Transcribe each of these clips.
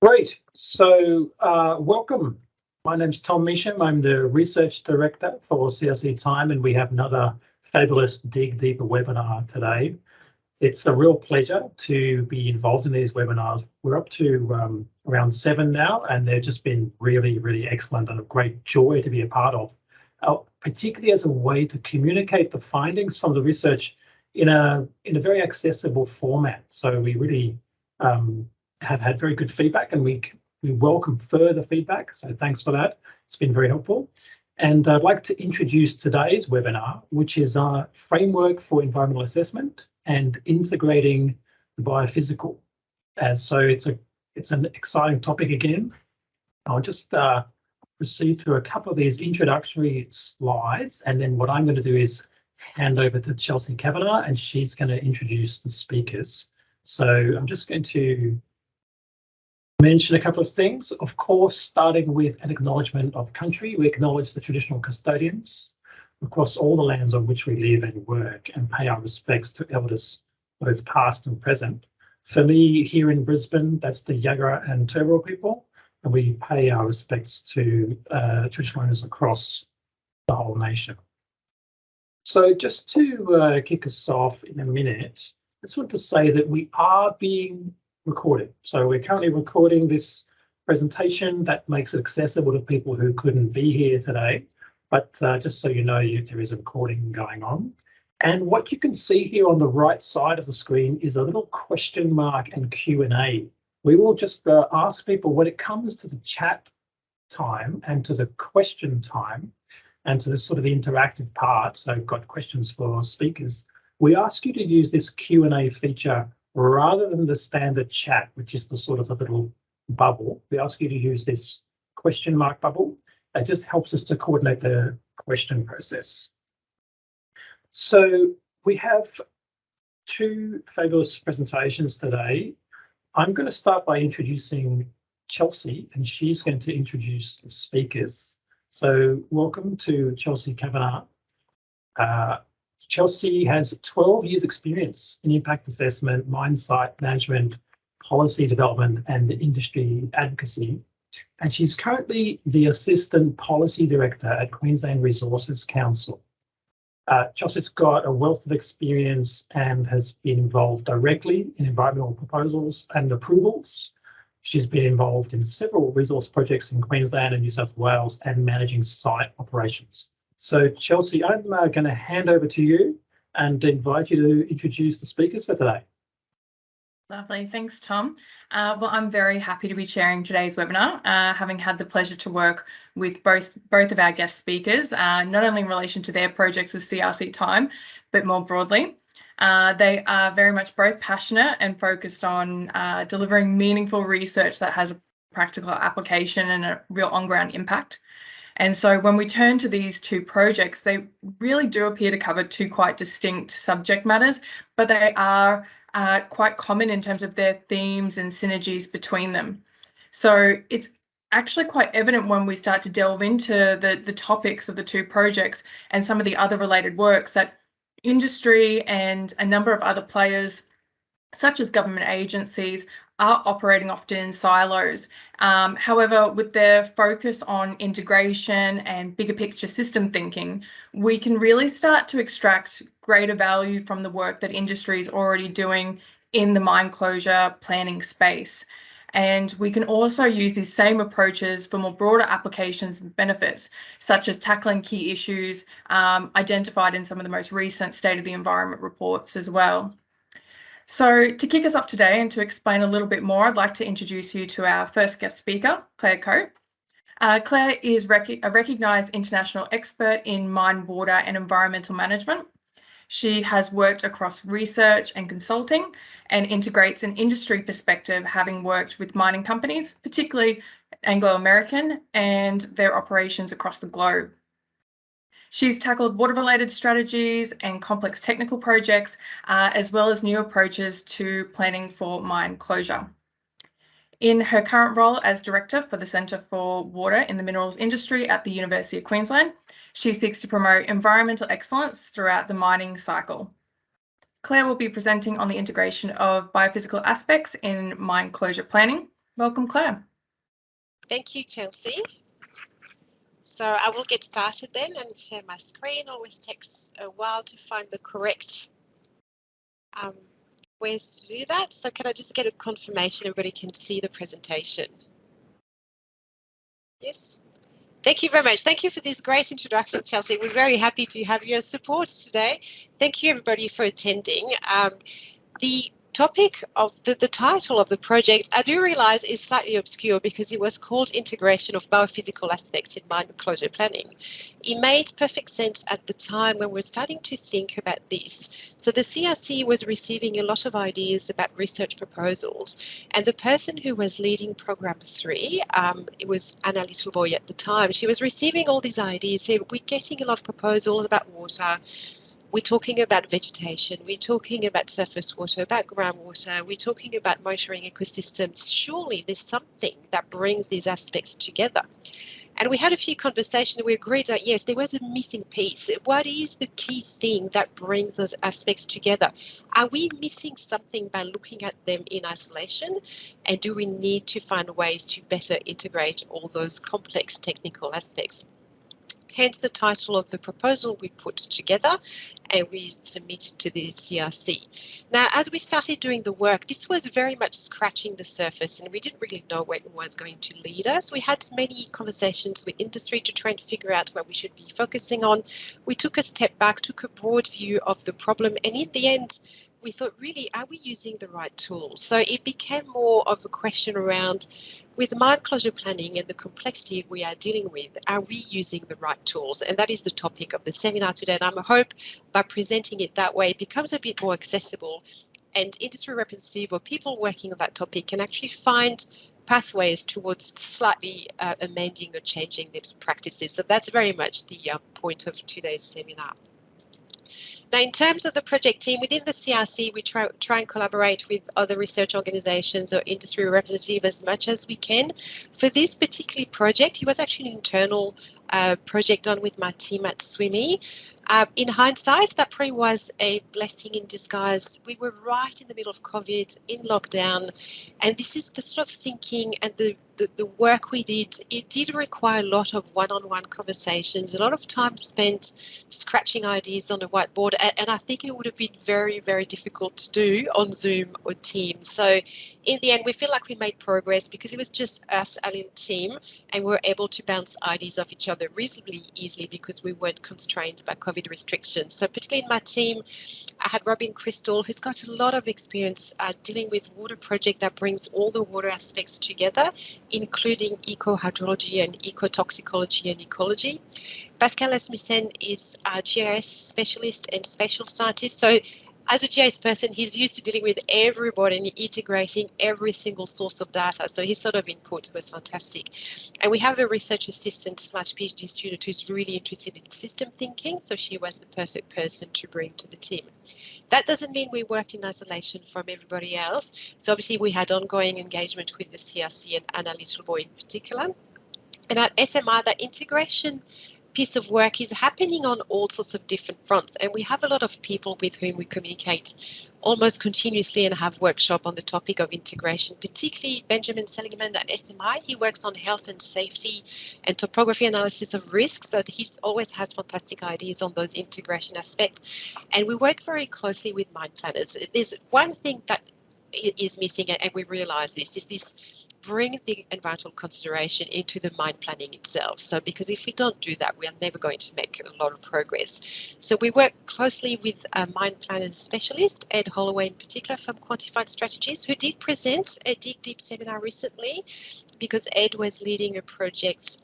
Great. So, welcome. My name's Tom Measham. I'm the Research Director for CRC Time, and we have another fabulous Dig Deeper webinar today. It's a real pleasure to be involved in these webinars. We're up to around 7 now, and they've just been really, really excellent and a great joy to be a part of, particularly as a way to communicate the findings from the research in a very accessible format. So we really have had very good feedback, and we welcome further feedback. So thanks for that. It's been very helpful. And I'd like to introduce today's webinar, which is our framework for environmental assessment and integrating the biophysical. So it's an exciting topic again. I'll just proceed through a couple of these introductory slides, and then what I'm going to do is hand over to Chelsea Kavanagh, and she's going to introduce the speakers. So I'm just going to mention a couple of things. Of course, starting with an acknowledgement of country, we acknowledge the traditional custodians across all the lands on which we live and work, and pay our respects to elders, both past and present. For me, here in Brisbane, that's the Yagara and Turrbal people, and we pay our respects to traditional owners across the whole nation. So just to kick us off in a minute, I just want to say that we are being recorded. So we're currently recording this presentation. That makes it accessible to people who couldn't be here today. But just so you know, there is a recording going on. And what you can see here on the right side of the screen is a little question mark and Q&A. We will just ask people, when it comes to the chat time and to the question time and to the sort of the interactive part, so I've got questions for speakers, we ask you to use this Q&A feature rather than the standard chat, which is the sort of the little bubble. We ask you to use this question mark bubble. It just helps us to coordinate the question process. So we have two fabulous presentations today. I'm going to start by introducing Chelsea, and she's going to introduce the speakers. So welcome to Chelsea Kavanagh. Chelsea has 12 years experience in impact assessment, mine site management, policy development, and industry advocacy. And she's currently the Assistant Policy Director at Queensland Resources Council. Chelsea's got a wealth of experience and has been involved directly in environmental proposals and approvals. She's been involved in several resource projects in Queensland and New South Wales and managing site operations. So Chelsea, I'm going to hand over to you and invite you to introduce the speakers for today. Lovely, thanks Tom. Well, I'm very happy to be chairing today's webinar, having had the pleasure to work with both of our guest speakers, not only in relation to their projects with CRC Time, but more broadly. They are very much both passionate and focused on delivering meaningful research that has a practical application and a real on-ground impact. And so when we turn to these two projects, they really do appear to cover two quite distinct subject matters, but they are quite common in terms of their themes and synergies between them. So it's actually quite evident when we start to delve into the topics of the two projects and some of the other related works that industry and a number of other players, such as government agencies, are operating often in silos. However, with their focus on integration and bigger picture system thinking, we can really start to extract greater value from the work that industry is already doing in the mine closure planning space. And we can also use these same approaches for more broader applications and benefits, such as tackling key issues identified in some of the most recent State of the Environment reports as well. So to kick us off today and to explain a little bit more, I'd like to introduce you to our first guest speaker, Clair Cote. Clair is a recognised international expert in mine, water and environmental management. She has worked across research and consulting and integrates an industry perspective, having worked with mining companies, particularly Anglo-American, and their operations across the globe. She's tackled water-related strategies and complex technical projects, as well as new approaches to planning for mine closure. In her current role as Director for the Centre for Water in the Minerals Industry at the University of Queensland, she seeks to promote environmental excellence throughout the mining cycle. Clair will be presenting on the integration of biophysical aspects in mine closure planning, Welcome, Claire. Thank you, Chelsea. So I will get started then and share my screen. Always takes a while to find the correct ways to do that. So can I just get a confirmation everybody can see the presentation? Yes. Thank you very much. Thank you for this great introduction, Chelsea. We're very happy to have your support today. Thank you, everybody, for attending. The topic of the title of the project, I do realise, is slightly obscure because it was called Integration of Biophysical Aspects in Mind Closure Planning. It made perfect sense at the time when we're starting to think about this. So the CRC was receiving a lot of ideas about research proposals, and the person who was leading Program 3, it was Anna Littleboy at the time, she was receiving all these ideas, saying, we're getting a lot of proposals about water, we're talking about vegetation, we're talking about surface water, about groundwater, we're talking about monitoring ecosystems. Surely there's something that brings these aspects together. And we had a few conversations and we agreed that yes, there was a missing piece. What is the key thing that brings those aspects together? Are we missing something by looking at them in isolation? And do we need to find ways to better integrate all those complex technical aspects? Hence the title of the proposal we put together and we submitted to the CRC. Now, as we started doing the work, this was very much scratching the surface and we didn't really know where it was going to lead us. We had many conversations with industry to try and figure out what we should be focusing on. We took a step back, took a broad view of the problem, and in the end, we thought, really, are we using the right tools? So it became more of a question around, with mind closure planning and the complexity we are dealing with, are we using the right tools? And that is the topic of the seminar today. And I hope by presenting it that way, it becomes a bit more accessible and industry representative or people working on that topic can actually find pathways towards slightly amending or changing these practices. So that's very much the point of today's seminar. Now, in terms of the project team, within the CRC, we try and collaborate with other research organisations or industry representative as much as we can. For this particular project, it was actually an internal project done with my team at SWIMI. In hindsight, that probably was a blessing in disguise. We were right in the middle of COVID, in lockdown, and this is the sort of thinking and the work we did. It did require a lot of one-on-one conversations, a lot of time spent scratching ideas on a whiteboard, and I think it would have been very, very difficult to do on Zoom or Teams. So in the end, we feel like we made progress because it was just us, our little team, and we were able to bounce ideas off each other reasonably easily because we weren't constrained by COVID restrictions. So particularly in my team, I had Robin Crystal, who's got a lot of experience dealing with water project that brings all the water aspects together, including eco-hydrology and ecotoxicology and ecology. Pascal Asmussen is a GIS specialist and spatial scientist. So as a GIS person, he's used to dealing with everybody and integrating every single source of data. So his sort of input was fantastic. And we have a research assistant / PhD student who's really interested in system thinking. So she was the perfect person to bring to the team. That doesn't mean we worked in isolation from everybody else. So obviously we had ongoing engagement with the CRC and Anna Littleboy in particular. And at SMI, that integration piece of work is happening on all sorts of different fronts. And we have a lot of people with whom we communicate almost continuously and have workshop on the topic of integration, particularly Benjamin Seligman at SMI. He works on health and safety and topography analysis of risks. So he always has fantastic ideas on those integration aspects. And we work very closely with mind planners. There's one thing that is missing, and we realise this, is this bring the environmental consideration into the mine planning itself. So because if we don't do that, we are never going to make a lot of progress. So we work closely with a mine planners specialist, Ed Holloway in particular from Quantified Strategies, who did present a Dig Deep seminar recently, because Ed was leading a project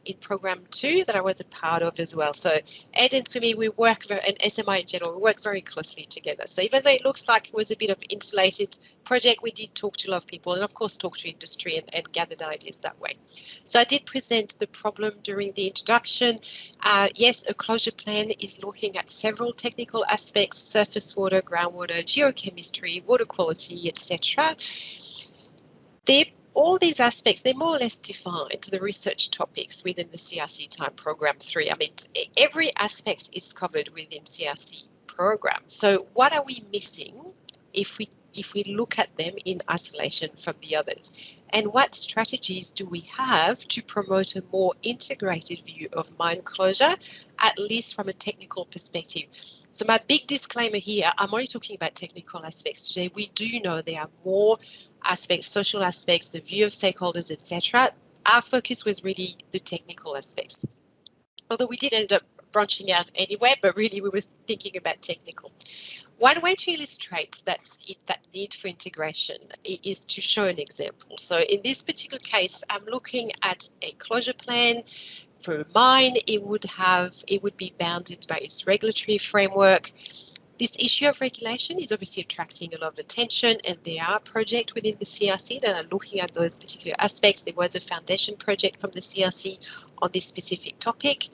in Program 2 that I was a part of as well. So Ed and Sumi, we work, and SMI in general, we work very closely together. So even though it looks like it was a bit of insulated project, we did talk to a lot of people and of course talk to industry and gathered ideas that way. So I did present the problem during the introduction. Yes, a closure plan is looking at several technical aspects: surface water, groundwater, geochemistry, water quality, etc. All these aspects, they're more or less defined, the research topics within the CRC Time Program 3. I mean, every aspect is covered within CRC program. So what are we missing if we if we look at them in isolation from the others. And what strategies do we have to promote a more integrated view of mine closure, at least from a technical perspective? So my big disclaimer here, I'm only talking about technical aspects today. We do know there are more aspects, social aspects, the view of stakeholders, etc. Our focus was really the technical aspects. Although we did end up branching out anyway, but really we were thinking about technical. One way to illustrate that need for integration is to show an example. So in this particular case, I'm looking at a closure plan for a mine. It would be bounded by its regulatory framework. This issue of regulation is obviously attracting a lot of attention, and there are projects within the CRC that are looking at those particular aspects. There was a foundation project from the CRC on this specific topic.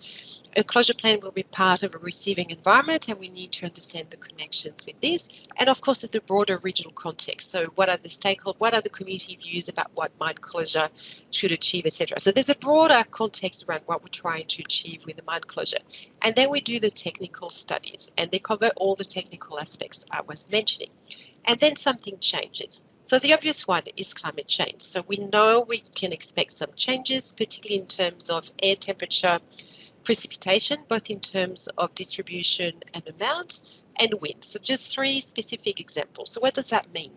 A closure plan will be part of a receiving environment, and we need to understand the connections with this. And of course, there's the broader regional context. So what are the stakeholders, what are the community views about what mine closure should achieve, etc. So there's a broader context around what we're trying to achieve with the mine closure. And then we do the technical studies, and they cover all the technical aspects I was mentioning. And then something changes. So the obvious one is climate change. So we know we can expect some changes, particularly in terms of air temperature, precipitation, both in terms of distribution and amount, and wind. So just 3 specific examples. So what does that mean?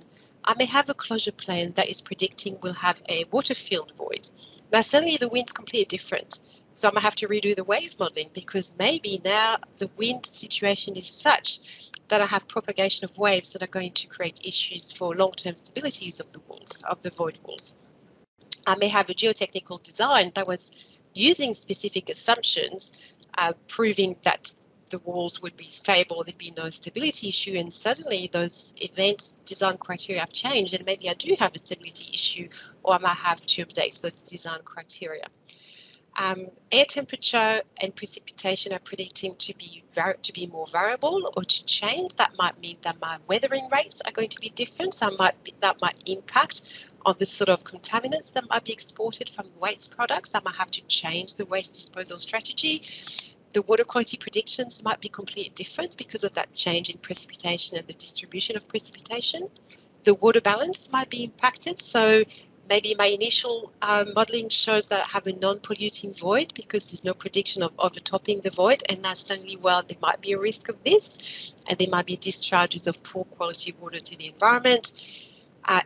I may have a closure plan that is predicting we'll have a water field void. Now suddenly the wind's completely different. So I'm going to have to redo the wave modelling, because maybe now the wind situation is such that I have propagation of waves that are going to create issues for long-term stabilities of the walls, of the void walls. I may have a geotechnical design that was using specific assumptions, proving that the walls would be stable, there'd be no stability issue, and suddenly those event design criteria have changed, and maybe I do have a stability issue, or I might have to update those design criteria. Air temperature and precipitation are predicting to be more variable or to change. That might mean that my weathering rates are going to be different. So that might impact on the sort of contaminants that might be exported from waste products. I might have to change the waste disposal strategy. The water quality predictions might be completely different because of that change in precipitation and the distribution of precipitation. The water balance might be impacted. So maybe my initial modelling shows that I have a non-polluting void because there's no prediction of overtopping the void, and now suddenly, well, there might be a risk of this, and there might be discharges of poor quality water to the environment.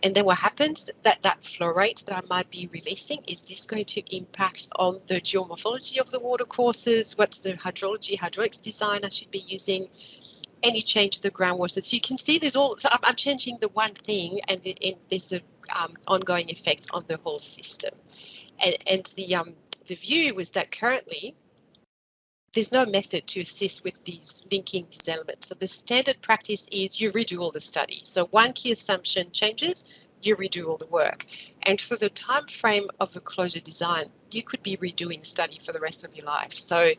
And then what happens, that flow rate that I might be releasing, is this going to impact on the geomorphology of the water courses? What's the hydraulics design I should be using? Any change to the groundwater? So you can see there's all, so I'm changing the one thing, and there's a ongoing effect on the whole system. And the view was that currently there's no method to assist with linking these elements. So the standard practice is you redo all the study. So one key assumption changes, you redo all the work. And for the time frame of a closure design, you could be redoing the study for the rest of your life. So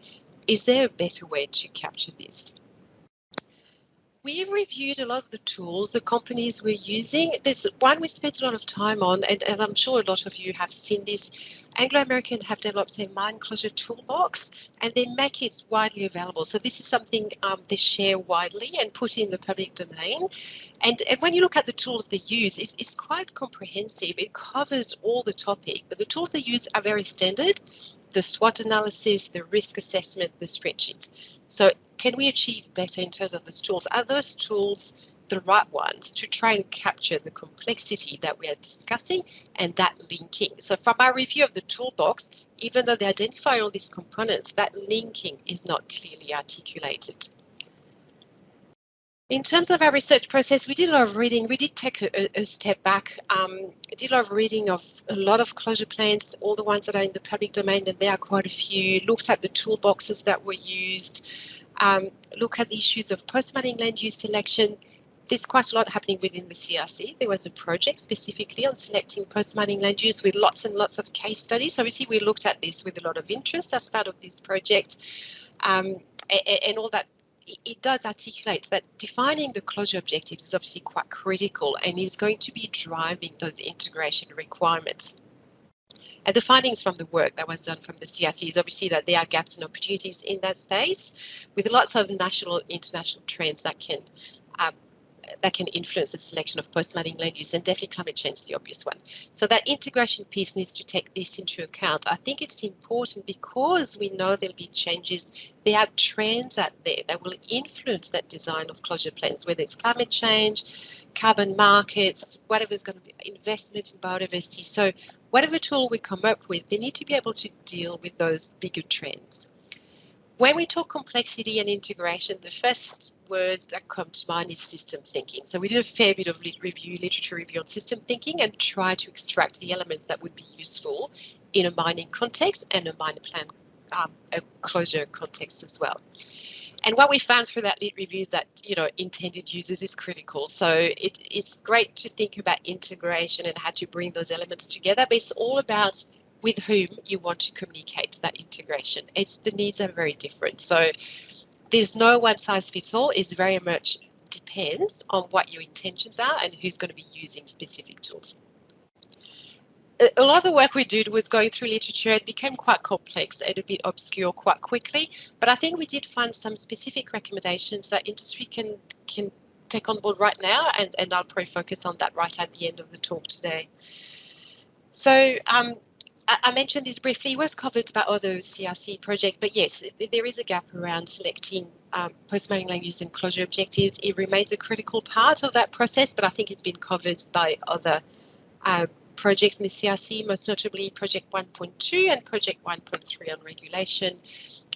is there a better way to capture this? We've reviewed a lot of the tools the companies we're using. There's one we spent a lot of time on, and I'm sure a lot of you have seen this. Anglo American have developed a mine closure toolbox, and they make it widely available. So this is something they share widely and put in the public domain. And when you look at the tools they use, it's quite comprehensive. It covers all the topic, but the tools they use are very standard. The SWOT analysis, the risk assessment, the spreadsheets. So can we achieve better in terms of those tools? Are those tools the right ones to try and capture the complexity that we are discussing and that linking? So from our review of the toolbox, even though they identify all these components, that linking is not clearly articulated. In terms of our research process, we did a lot of reading. We did take a step back, did a lot of reading of a lot of closure plans, all the ones that are in the public domain, and there are quite a few, looked at the toolboxes that were used, look at the issues of post-mining land use selection. There's quite a lot happening within the CRC. There was a project specifically on selecting post-mining land use with lots and lots of case studies. Obviously, we looked at this with a lot of interest as part of this project, and all that. It does articulate that defining the closure objectives is obviously quite critical and is going to be driving those integration requirements. And the findings from the work that was done from the CRC is obviously that there are gaps and opportunities in that space, with lots of national, international trends that can that can influence the selection of post-mining land use, and definitely climate change is the obvious one. So that integration piece needs to take this into account. I think it's important because we know there'll be changes. There are trends out there that will influence that design of closure plans, whether it's climate change, carbon markets, whatever's going to be investment in biodiversity. So whatever tool we come up with, they need to be able to deal with those bigger trends. When we talk complexity and integration, the first words that come to mind is system thinking. So we did a fair bit of literature review on system thinking and try to extract the elements that would be useful in a mining context and a mine plan, a closure context as well. And what we found through that lit review is that, intended users is critical. So it's great to think about integration and how to bring those elements together, but it's all about with whom you want to communicate that integration. The needs are very different. So there's no one size fits all. It very much depends on what your intentions are and who's going to be using specific tools. A lot of the work we did was going through literature. It became quite complex and a bit obscure quite quickly, but I think we did find some specific recommendations that industry can take on board right now, and I'll probably focus on that right at the end of the talk today. So I mentioned this briefly. It was covered by other CRC projects, but yes, there is a gap around selecting post-mining land use and closure objectives. It remains a critical part of that process, but I think it's been covered by other projects in the CRC, most notably Project 1.2 and Project 1.3 on regulation.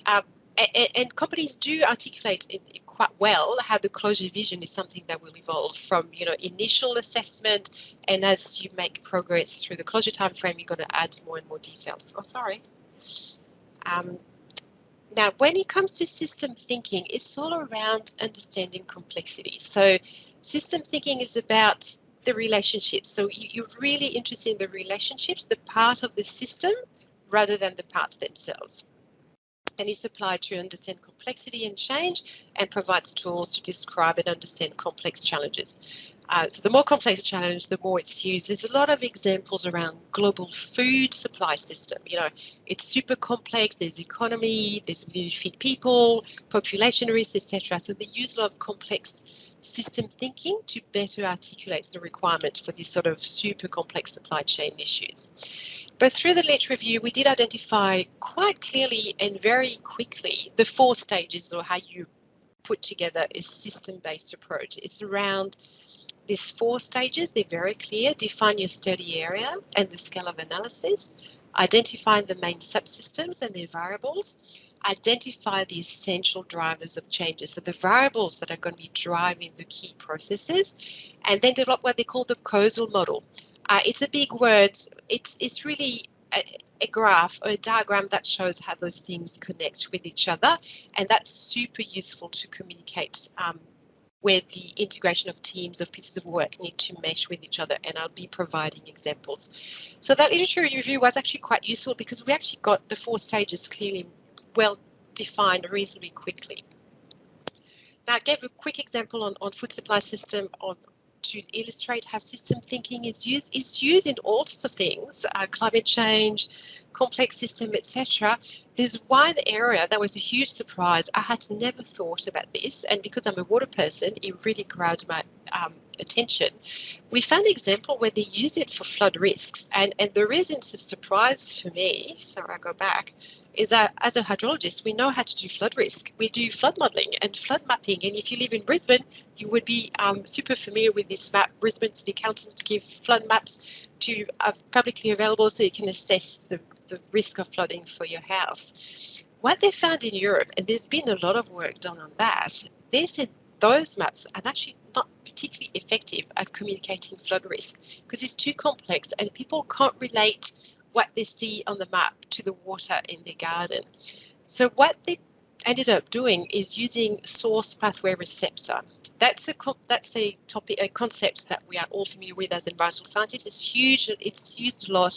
And companies do articulate it quite well how the closure vision is something that will evolve from initial assessment, and as you make progress through the closure timeframe, you're going to add more and more details. Oh, sorry. Now, when it comes to system thinking, it's all around understanding complexity. So system thinking is about the relationships. So you're really interested in the relationships, the part of the system, rather than the parts themselves. And it's applied to understand complexity and change and provides tools to describe and understand complex challenges. So the more complex challenge, the more it's used. There's a lot of examples around global food supply system. It's super complex. There's economy, there's ability to feed people, population risks, etc. So they use a lot of complex system thinking to better articulate the requirement for these sort of super complex supply chain issues. But through the lit review, we did identify quite clearly and very quickly the 4 stages, or how you put together a system-based approach. It's around these 4 stages. They're very clear. Define your study area and the scale of analysis. Identify the main subsystems and their variables. Identify the essential drivers of changes, so the variables that are going to be driving the key processes, and then develop what they call the causal model. It's a big word. It's really a graph or a diagram that shows how those things connect with each other, and that's super useful to communicate where the integration of teams of pieces of work need to mesh with each other, and I'll be providing examples. So that literature review was actually quite useful because we actually got the 4 stages clearly well defined reasonably quickly. Now I gave a quick example on food supply system to illustrate how system thinking is used. It's used in all sorts of things, climate change, complex system, etc. There's one area that was a huge surprise. I had never thought about this, and because I'm a water person, it really grabbed my attention. We found an example where they use it for flood risks, and the reason it's a surprise for me, so I go back, is that as a hydrologist, we know how to do flood risk. We do flood modelling and flood mapping, and if you live in Brisbane, you would be super familiar with this map. Brisbane's the accountant give flood maps to publicly available so you can assess the risk of flooding for your house. What they found in Europe, and there's been a lot of work done on that, they said those maps are actually not particularly effective at communicating flood risk because it's too complex and people can't relate what they see on the map to the water in their garden. So what they ended up doing is using source pathway receptor. That's a topic, a concept that we are all familiar with as environmental scientists. It's huge. It's used a lot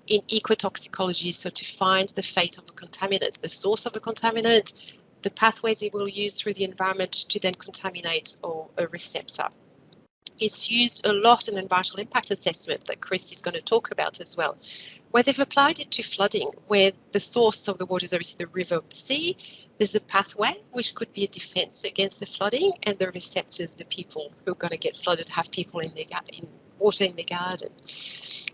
in ecotoxicology, so to find the fate of a contaminant, the source of a contaminant, the pathways it will use through the environment to then contaminate or a receptor. is used a lot in environmental impact assessment that Chris is going to talk about as well, where they've applied it to flooding, where the source of the water is obviously the river or the sea. There's a pathway, which could be a defence against the flooding, and the receptors, the people who are going to get flooded, have people in water in their garden.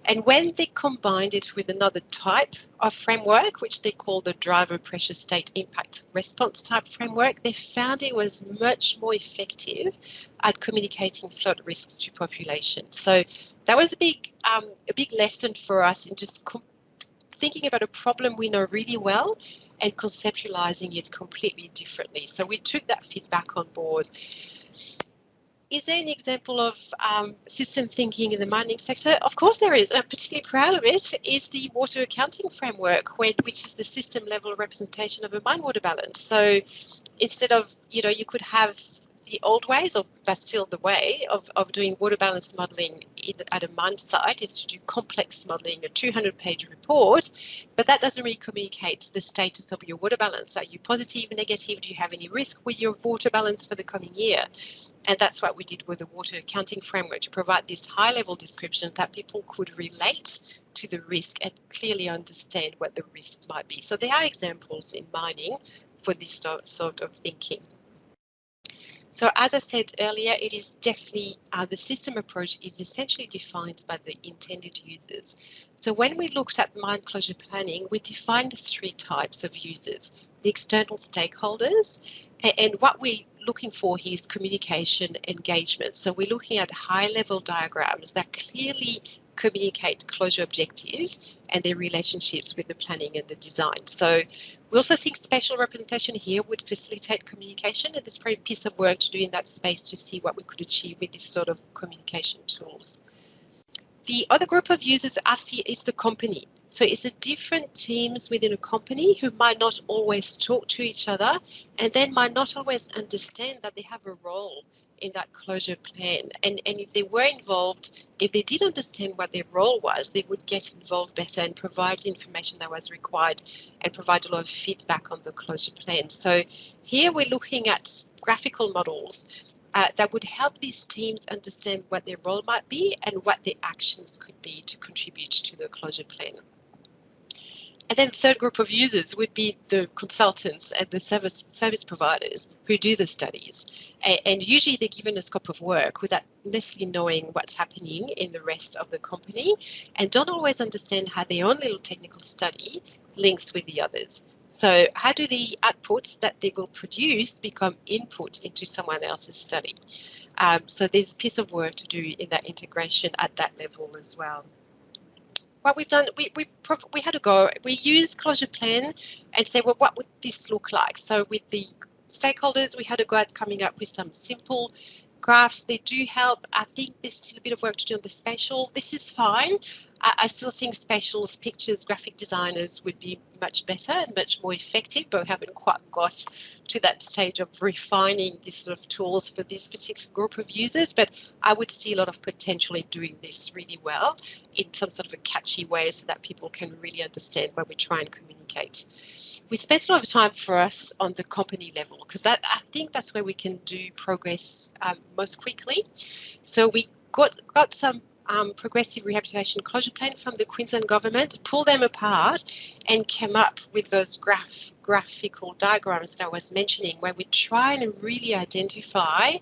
And when they combined it with another type of framework, which they call the driver pressure state impact response type framework, they found it was much more effective at communicating flood risks to population. So that was a big lesson for us in just thinking about a problem we know really well and conceptualizing it completely differently. So we took that feedback on board. Is there an example of system thinking in the mining sector? Of course there is, and I'm particularly proud of it, is the water accounting framework, which is the system level representation of a mine water balance. So instead of, you could have the old ways, or that's still the way, of doing water balance modelling at a mine site, is to do complex modelling, a 200-page report, but that doesn't really communicate the status of your water balance. Are you positive, negative? Do you have any risk with your water balance for the coming year? And that's what we did with the water accounting framework, to provide this high-level description that people could relate to the risk and clearly understand what the risks might be. So there are examples in mining for this sort of thinking. So as I said earlier, it is definitely, the system approach is essentially defined by the intended users. So when we looked at mine closure planning, we defined 3 types of users: the external stakeholders, and what we're looking for here is communication engagement. So we're looking at high-level diagrams that clearly communicate closure objectives and their relationships with the planning and the design. So we also think spatial representation here would facilitate communication, and there's probably a piece of work to do in that space to see what we could achieve with this sort of communication tools. The other group of users is the company. So it's the different teams within a company who might not always talk to each other, and then might not always understand that they have a role in that closure plan. And if they were involved, if they did understand what their role was, they would get involved better and provide the information that was required and provide a lot of feedback on the closure plan. So here we're looking at graphical models that would help these teams understand what their role might be and what their actions could be to contribute to the closure plan. And then the third group of users would be the consultants and the service providers who do the studies. And usually they're given a scope of work without necessarily knowing what's happening in the rest of the company, and don't always understand how their own little technical study links with the others. So how do the outputs that they will produce become input into someone else's study? So there's a piece of work to do in that integration at that level as well. What we've done, we had a go. We used closure plan and say, well, what would this look like? So with the stakeholders, we had a go at coming up with some simple graphs. They do help. I think there's still a bit of work to do on the spatial. This is fine. I still think spatials, pictures, graphic designers would be much better and much more effective, but we haven't quite got to that stage of refining these sort of tools for this particular group of users. But I would see a lot of potential in doing this really well in some sort of a catchy way so that people can really understand what we try and communicate. We spent a lot of time for us on the company level, because I think that's where we can do progress most quickly. So we got some progressive rehabilitation closure plan from the Queensland government, pull them apart and came up with those graphical diagrams that I was mentioning, where we try and really identify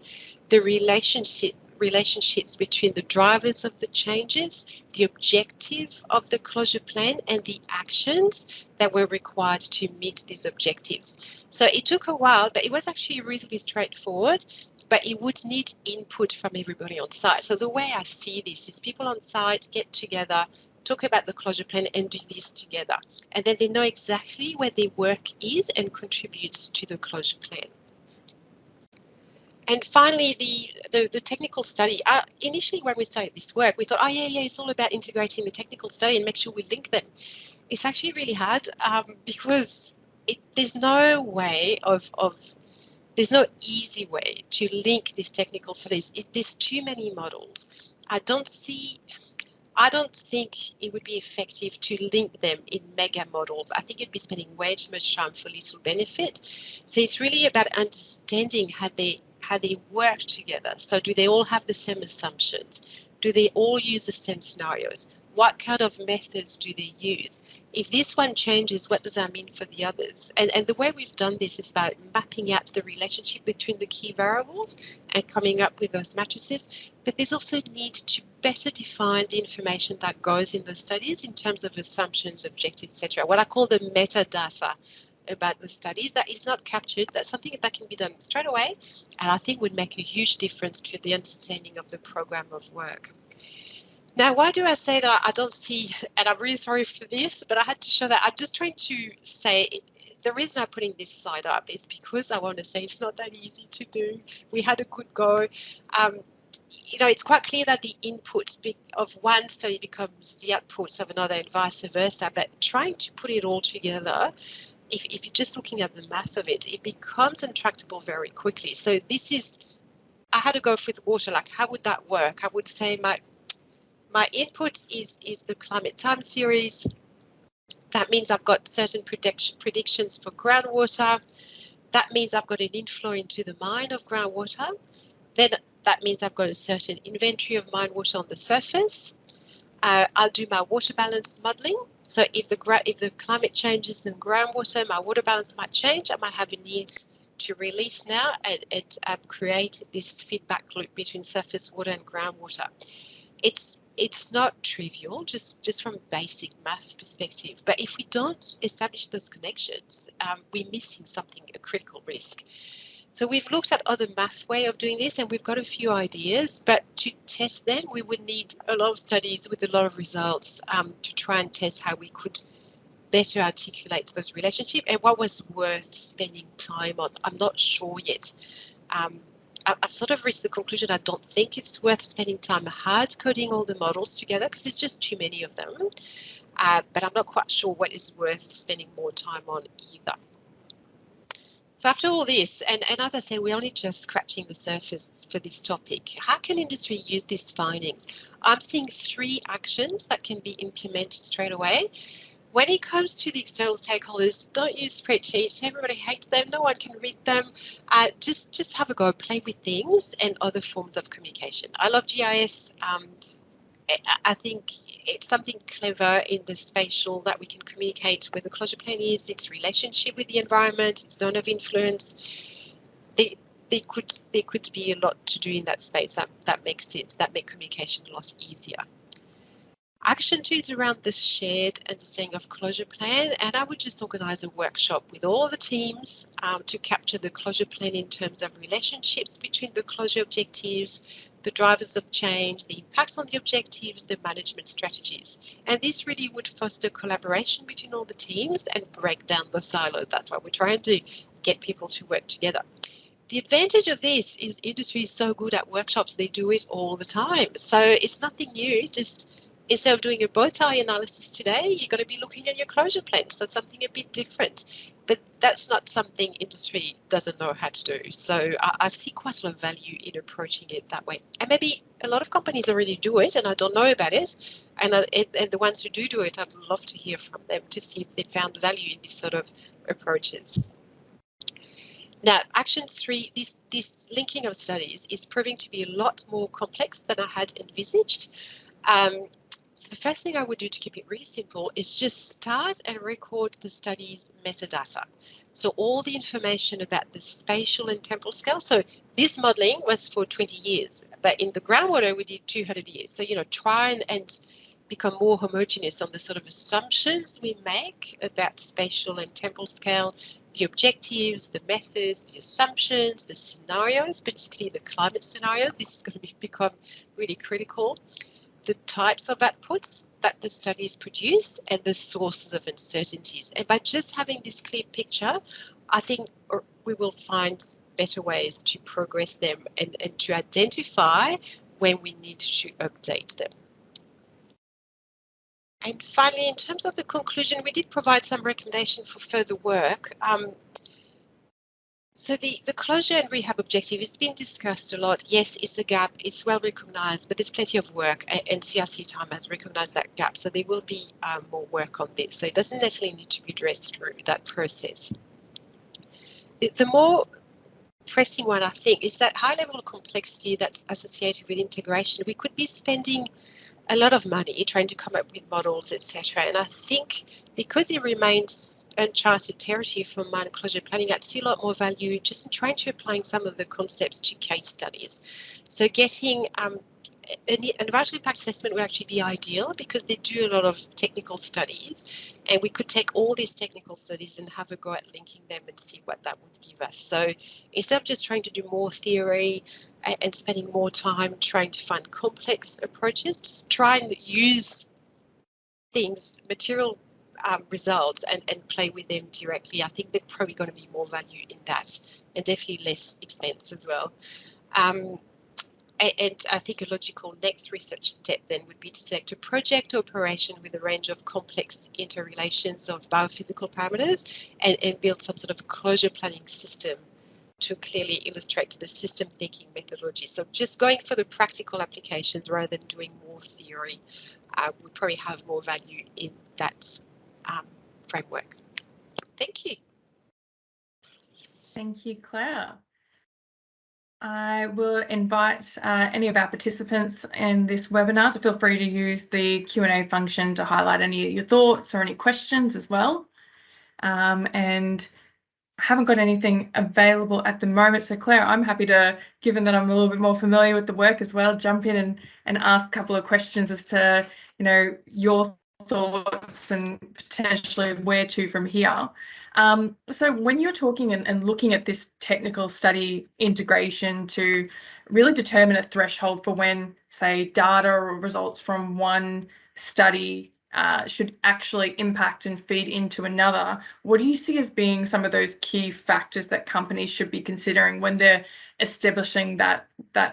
the relationships between the drivers of the changes, the objective of the closure plan, and the actions that were required to meet these objectives. So it took a while, but it was actually reasonably straightforward, but it would need input from everybody on site. So the way I see this is people on site get together, talk about the closure plan and do this together. And then they know exactly where their work is and contributes to the closure plan. And finally, the technical study. Initially, when we started this work, we thought, oh yeah, it's all about integrating the technical study and make sure we link them. It's actually really hard because there's no way there's no easy way to link these technical studies. There's too many models. I don't think it would be effective to link them in mega models. I think you'd be spending way too much time for little benefit. So it's really about understanding how they how they work together. So do they all have the same assumptions? Do they all use the same scenarios? What kind of methods do they use? If this one changes, what does that mean for the others? And the way we've done this is by mapping out the relationship between the key variables and coming up with those matrices. But there's also a need to better define the information that goes in the studies in terms of assumptions, objectives, etc. What I call the metadata about the studies that is not captured. That's something that can be done straight away, and I think would make a huge difference to the understanding of the program of work. Now, why do I say that I don't see, and I'm really sorry for this, but I had to show that. I'm just trying to say, the reason I'm putting this slide up is because I want to say it's not that easy to do. We had a good go. You know, it's quite clear that the input of one study becomes the output of another and vice versa, but trying to put it all together, if you're just looking at the math of it, it becomes intractable very quickly. So this is, I had to go with water, like how would that work? I would say my input is the climate time series. That means I've got certain predictions for groundwater. That means I've got an inflow into the mine of groundwater. Then that means I've got a certain inventory of mine water on the surface. I'll do my water balance modelling. So if the climate changes, then groundwater, my water balance might change. I might have a need to release now and create this feedback loop between surface water and groundwater. It's not trivial, just from basic math perspective. But if we don't establish those connections, we're missing something, a critical risk. So we've looked at other math way of doing this, and we've got a few ideas, but to test them, we would need a lot of studies with a lot of results to try and test how we could better articulate those relationships and what was worth spending time on. I'm not sure yet. I've sort of reached the conclusion I don't think it's worth spending time hard coding all the models together because it's just too many of them. But I'm not quite sure what is worth spending more time on either. So after all this, and as I say, we're only just scratching the surface for this topic. How can industry use these findings? I'm seeing 3 actions that can be implemented straight away. When it comes to the external stakeholders, don't use spreadsheets. Everybody hates them. No one can read them. Just have a go, play with things and other forms of communication. I love GIS. I think it's something clever in the spatial that we can communicate where the closure plan is, its relationship with the environment, its zone of influence. There could be a lot to do in that space that makes sense, that make communication a lot easier. Action 2 is around the shared understanding of closure plan, and I would just organise a workshop with all the teams to capture the closure plan in terms of relationships between the closure objectives, the drivers of change, the impacts on the objectives, the management strategies. And this really would foster collaboration between all the teams and break down the silos. That's what we're trying to do, get people to work together. The advantage of this is industry is so good at workshops, they do it all the time. So it's nothing new, just instead of doing a bow tie analysis today, you're going to be looking at your closure plan. So something a bit different. But that's not something industry doesn't know how to do. So I see quite a lot of value in approaching it that way. And maybe a lot of companies already do it and I don't know about it. And the ones who do it, I'd love to hear from them to see if they found value in these sort of approaches. Now, action 3, this linking of studies is proving to be a lot more complex than I had envisaged. So the first thing I would do to keep it really simple is just start and record the study's metadata. So all the information about the spatial and temporal scale. So this modelling was for 20 years, but in the groundwater we did 200 years. So, you know, try and become more homogeneous on the sort of assumptions we make about spatial and temporal scale, the objectives, the methods, the assumptions, the scenarios, particularly the climate scenarios. This is going to become really critical. The types of outputs that the studies produce and the sources of uncertainties. And by just having this clear picture, I think we will find better ways to progress them and to identify when we need to update them. And finally, in terms of the conclusion, we did provide some recommendation for further work. So the closure and rehab objective has been discussed a lot. Yes, it's a gap, it's well recognised, but there's plenty of work and CRC time has recognised that gap. So there will be more work on this. So it doesn't necessarily need to be addressed through that process. The more pressing one, I think, is that high level of complexity that's associated with integration. We could be spending a lot of money trying to come up with models, etc. And I think because it remains uncharted territory for mine closure planning, I'd see a lot more value just in trying to applying some of the concepts to case studies. So getting an environmental impact assessment would actually be ideal because they do a lot of technical studies, and we could take all these technical studies and have a go at linking them and see what that would give us. So instead of just trying to do more theory and spending more time trying to find complex approaches, just try and use things, material results, and play with them directly. I think there's probably going to be more value in that, and definitely less expense as well. And I think a logical next research step then would be to select a project or operation with a range of complex interrelations of biophysical parameters and build some sort of closure planning system to clearly illustrate the system thinking methodology. So just going for the practical applications rather than doing more theory would probably have more value in that framework. Thank you. Thank you, Claire. I will invite any of our participants in this webinar to feel free to use the Q&A function to highlight any of your thoughts or any questions as well. And I haven't got anything available at the moment. So Claire, I'm happy to, given that I'm a little bit more familiar with the work as well, jump in and ask a couple of questions as to, you know, your thoughts and potentially where to from here. So when you're talking and looking at this technical study integration to really determine a threshold for when, say, data or results from one study should actually impact and feed into another, what do you see as being some of those key factors that companies should be considering when they're establishing that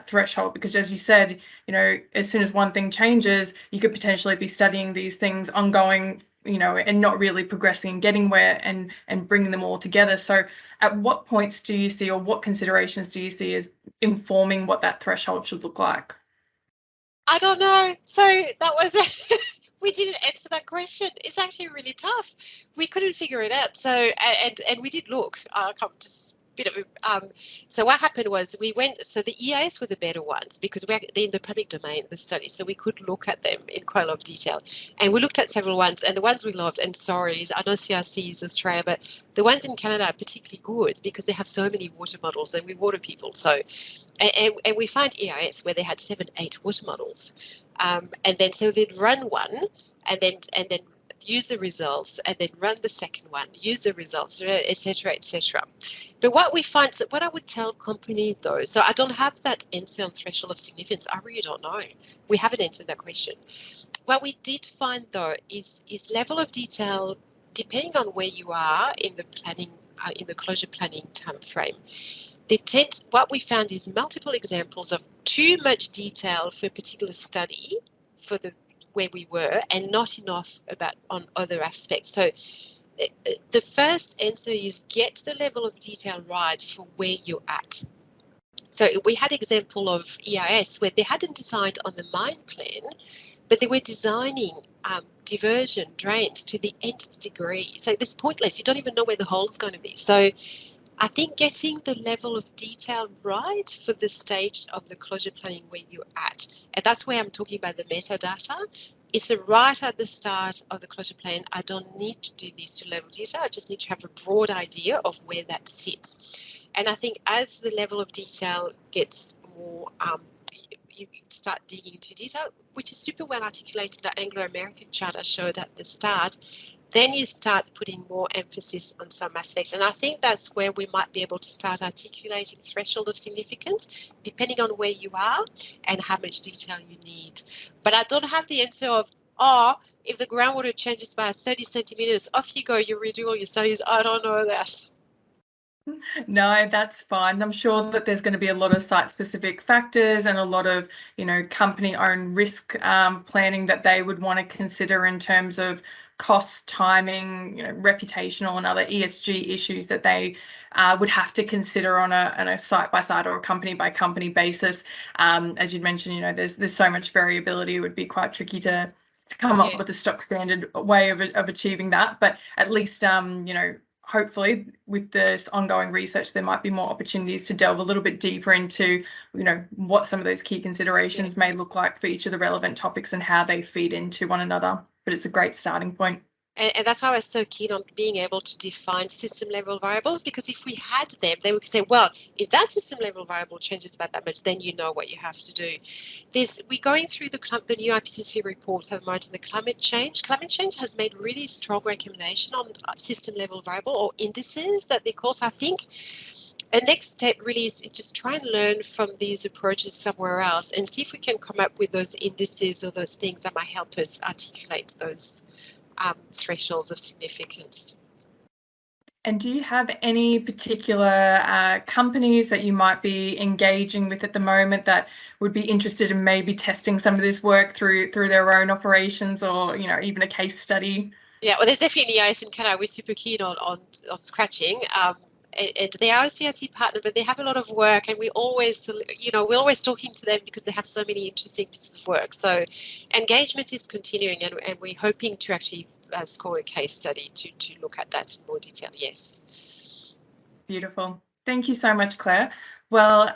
threshold? Because as you said, you know, as soon as one thing changes, you could potentially be studying these things ongoing, you know, and not really progressing and getting where and bringing them all together. So at what points do you see, or what considerations do you see as informing what that threshold should look like? I don't know. So that was we didn't answer that question. It's actually really tough. We couldn't figure it out. So and we did look. Just a bit of so what happened was we went. So the EIS were the better ones because they're in the public domain, the study. So we could look at them in quite a lot of detail. And we looked at several ones, and the ones we loved. And sorry, I know CRC is Australia, but the ones in Canada are particularly good because they have so many water models, and we're water people. So and we find EIS where they had 7, 8 water models. And then so they'd run one and then use the results and then run the second one, use the results, etc., etc. But what we find, so what I would tell companies though, so I don't have that answer on threshold of significance. I really don't know. We haven't answered that question. What we did find though is level of detail depending on where you are in the planning, in the closure planning time frame. What we found is multiple examples of too much detail for a particular study for where we were and not enough on other aspects. So the first answer is get the level of detail right for where you're at. So we had example of EIS where they hadn't designed on the mine plan, but they were designing diversion drains to the nth degree. So it's pointless. You don't even know where the hole's going to be. So I think getting the level of detail right for the stage of the closure planning where you're at, and that's where I'm talking about the metadata, is the right at the start of the closure plan. I don't need to do these to level detail. I just need to have a broad idea of where that sits. And I think as the level of detail gets more, you start digging into detail, which is super well articulated, that Anglo-American chart I showed at the start, then you start putting more emphasis on some aspects. And I think that's where we might be able to start articulating threshold of significance, depending on where you are and how much detail you need. But I don't have the answer of, if the groundwater changes by 30 centimeters, off you go, you redo all your studies. I don't know that. No, that's fine. I'm sure that there's going to be a lot of site-specific factors and a lot of, you know, company-owned risk planning that they would want to consider in terms of cost, timing, you know, reputational and other ESG issues that they would have to consider on a site-by-site or a company-by-company basis. As you mentioned, you know, there's so much variability. It would be quite tricky to come up with a stock standard way of achieving that. But at least, you know, hopefully with this ongoing research, there might be more opportunities to delve a little bit deeper into, what some of those key considerations may look like for each of the relevant topics and how they feed into one another. But it's a great starting point. And that's why I was so keen on being able to define system level variables, because if we had them, then we could say, well, if that system level variable changes by that much, then you know what you have to do. We're going through the new IPCC report at the moment on the climate change. Climate change has made really strong recommendation on system level variable or indices that they call. So I think a next step really is just try and learn from these approaches somewhere else and see if we can come up with those indices or those things that might help us articulate those thresholds of significance. And do you have any particular companies that you might be engaging with at the moment that would be interested in maybe testing some of this work through their own operations, or even a case study? Yeah, well, there's definitely EIS in Canada. We're super keen on scratching. And they are a CRC partner, but they have a lot of work, and we're always talking to them because they have so many interesting pieces of work. So engagement is continuing, and we're hoping to actually score a case study to look at that in more detail. Yes. Beautiful. Thank you so much, Claire. Well,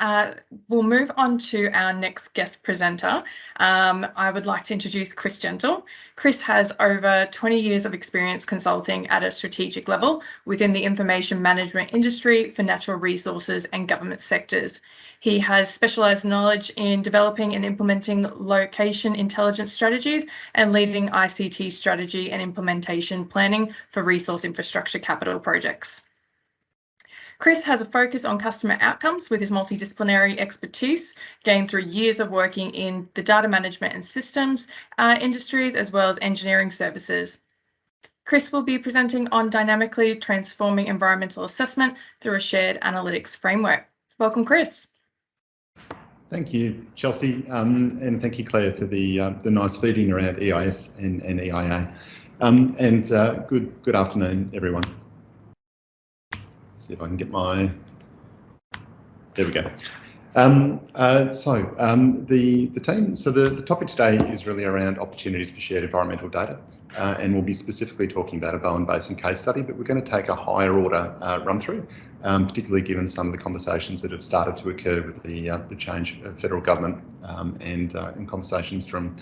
we'll move on to our next guest presenter. I would like to introduce Chris Gentle. Chris has over 20 years of experience consulting at a strategic level within the information management industry for natural resources and government sectors. He has specialised knowledge in developing and implementing location intelligence strategies and leading ICT strategy and implementation planning for resource infrastructure capital projects. Chris has a focus on customer outcomes with his multidisciplinary expertise gained through years of working in the data management and systems industries, as well as engineering services. Chris will be presenting on dynamically transforming environmental assessment through a shared analytics framework. Welcome, Chris. Thank you, Chelsea, and thank you, Claire, for the nice feeding around EIS and EIA. Good afternoon, everyone. See if I can get there we go. The team, the topic today is really around opportunities for shared environmental data, and we'll be specifically talking about a Bowen Basin case study, but we're going to take a higher order run through, particularly given some of the conversations that have started to occur with the change of federal government and in conversations from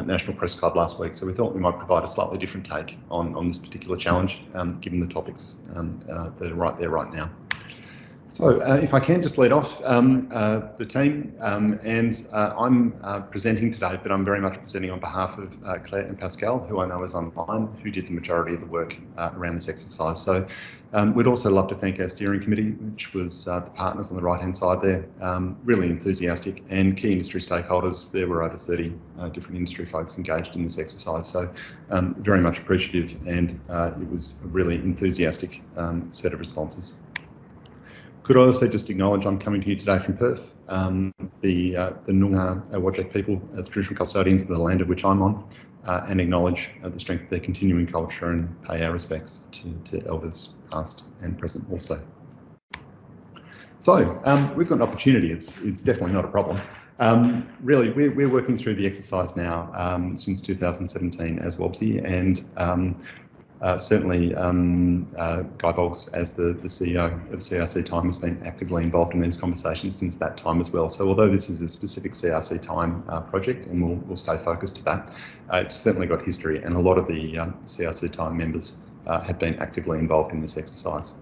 National Press Club last week. So we thought we might provide a slightly different take on this particular challenge, given the topics that are right there right now. So if I can just lead off the team, and I'm presenting today, but I'm very much presenting on behalf of Claire and Pascal, who I know is online, who did the majority of the work around this exercise. So we'd also love to thank our steering committee, which was the partners on the right-hand side there, really enthusiastic, and key industry stakeholders. There were over 30 different industry folks engaged in this exercise, so very much appreciative, and it was a really enthusiastic set of responses. Could I also just acknowledge I'm coming to you today from Perth, the Noongar Whadjuk people as traditional custodians of the land of which I'm on, and acknowledge the strength of their continuing culture and pay our respects to elders past and present also. So we've got an opportunity. It's definitely not a problem. Really, we're working through the exercise now since 2017 as WOBSE, and certainly Guy Boggs, as the CEO of CRC Time, has been actively involved in these conversations since that time as well. So although this is a specific CRC Time project, and we'll stay focused to that, it's certainly got history, and a lot of the CRC Time members have been actively involved in this exercise,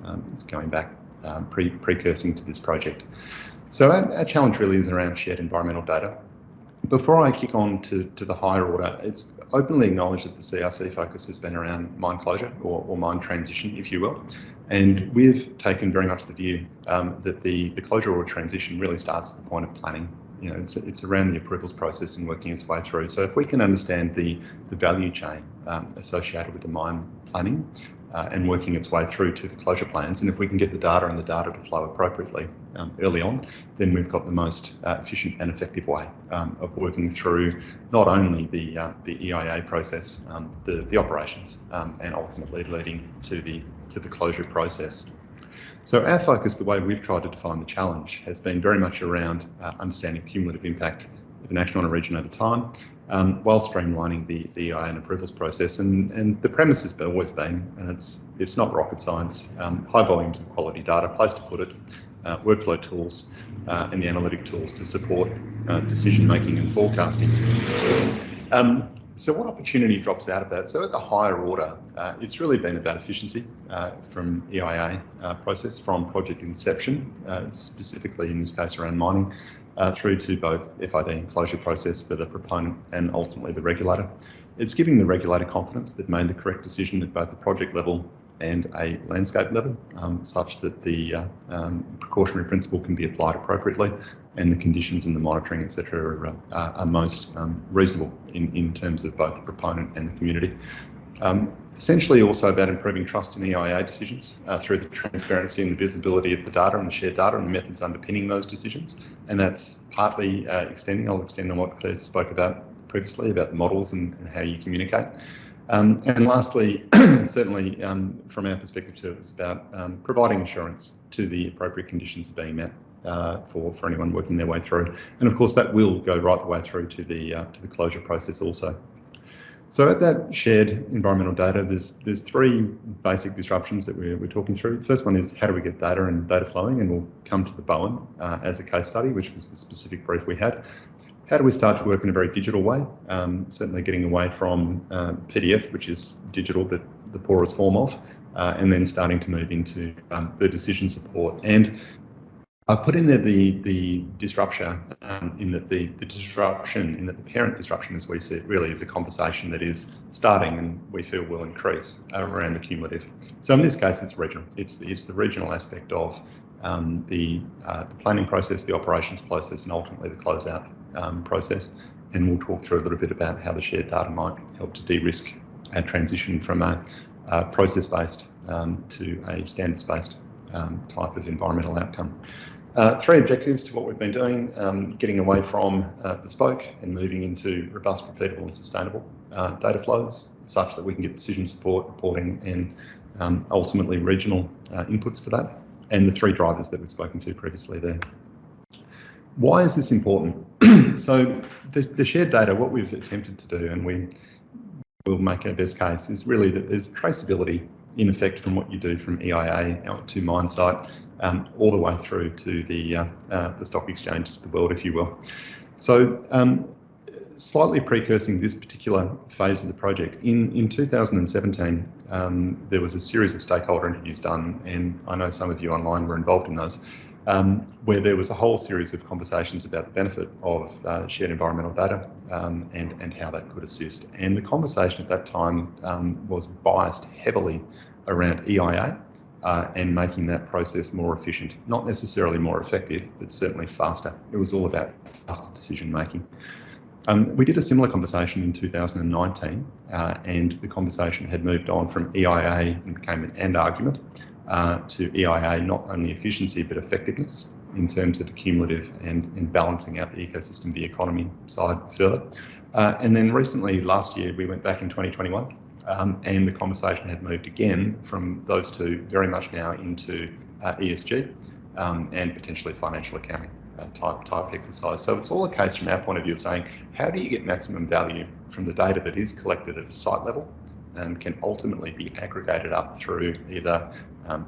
going back precursing to this project. So our challenge really is around shared environmental data. Before I kick on to the higher order, it's openly acknowledged that the CRC focus has been around mine closure or mine transition, if you will. And we've taken very much the view that the closure or transition really starts at the point of planning. You know, it's around the approvals process and working its way through. So if we can understand the value chain associated with the mine planning and working its way through to the closure plans, and if we can get the data to flow appropriately early on, then we've got the most efficient and effective way of working through not only the EIA process, the operations, and ultimately leading to the closure process. So our focus, the way we've tried to define the challenge, has been very much around understanding cumulative impact of an action on a region over time, while streamlining the EIA and approvals process. And the premise has always been, and it's not rocket science, high volumes of quality data, place to put it, workflow tools, and the analytic tools to support decision making and forecasting. So what opportunity drops out of that? So at the higher order, it's really been about efficiency from EIA process, from project inception, specifically in this case around mining, through to both FID and closure process for the proponent and ultimately the regulator. It's giving the regulator confidence they've made the correct decision at both the project level and a landscape level, such that the precautionary principle can be applied appropriately and the conditions and the monitoring, etc., are most reasonable in terms of both the proponent and the community. Essentially also about improving trust in EIA decisions through the transparency and the visibility of the data and the shared data and the methods underpinning those decisions. And that's partly I'll extend on what Claire spoke about previously about the models and how you communicate. And lastly, certainly from our perspective too, it's about providing assurance to the appropriate conditions are being met for anyone working their way through. And of course that will go right the way through to the closure process also. So at that shared environmental data, there's three basic disruptions that we're talking through. The first one is how do we get data and data flowing, and we'll come to the Bowen as a case study, which was the specific brief we had. How do we start to work in a very digital way? Certainly getting away from PDF, which is digital, but the poorest form of, and then starting to move into the decision support. And I put in there the disruption in that the parent disruption, as we see it, really is a conversation that is starting and we feel will increase around the cumulative. So in this case, it's regional. It's the regional aspect of the planning process, the operations process, and ultimately the closeout process. And we'll talk through a little bit about how the shared data might help to de-risk our transition from a process-based to a standards-based type of environmental outcome. Three objectives to what we've been doing, getting away from bespoke and moving into robust, repeatable and sustainable data flows such that we can get decision support, reporting and ultimately regional inputs for that, and the three drivers that we've spoken to previously there. Why is this important? So the shared data, what we've attempted to do, and we will make our best case, is really that there's traceability in effect from what you do from EIA out to mine site, all the way through to the stock exchanges of the world, if you will. So slightly precursing this particular phase of the project, in 2017, there was a series of stakeholder interviews done, and I know some of you online were involved in those, where there was a whole series of conversations about the benefit of shared environmental data and how that could assist. And the conversation at that time was biased heavily around EIA and making that process more efficient, not necessarily more effective, but certainly faster. It was all about faster decision making. We did a similar conversation in 2019, and the conversation had moved on from EIA and became an and argument to EIA, not only efficiency but effectiveness in terms of cumulative and balancing out the ecosystem, the economy side further. And then recently, last year, we went back in 2021, and the conversation had moved again from those two very much now into ESG and potentially financial accounting type exercise. So it's all a case from our point of view of saying, how do you get maximum value from the data that is collected at a site level and can ultimately be aggregated up through either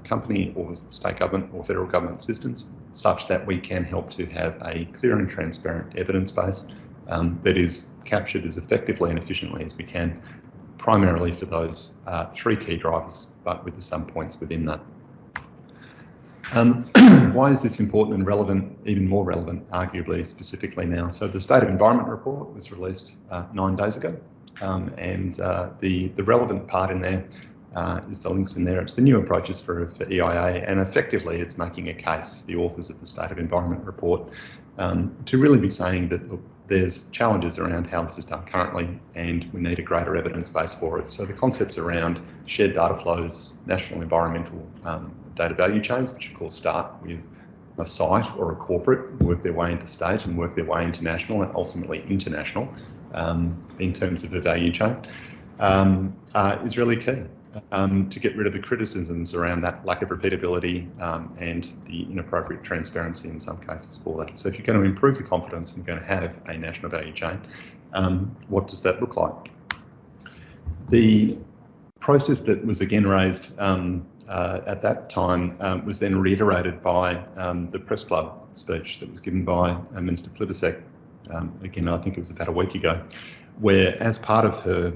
company or state government or federal government systems, such that we can help to have a clear and transparent evidence base that is captured as effectively and efficiently as we can, primarily for those three key drivers, but with some points within that. Why is this important and relevant, even more relevant, arguably, specifically now? So the State of Environment report was released 9 days ago, and the relevant part in there is the links in there. It's the new approaches for EIA, and effectively it's making a case, the authors of the State of Environment report, to really be saying that, look, there's challenges around how this is done currently, and we need a greater evidence base for it. So the concepts around shared data flows, national environmental data value chains, which of course start with a site or a corporate, work their way into state and work their way into national and ultimately international in terms of the value chain, is really key. to get rid of the criticisms around that lack of repeatability and the inappropriate transparency in some cases for that. So if you're going to improve the confidence and you're going to have a national value chain, what does that look like? The process that was again raised at that time was then reiterated by the press club speech that was given by Minister Plibersek. Again, I think it was about a week ago, where as part of her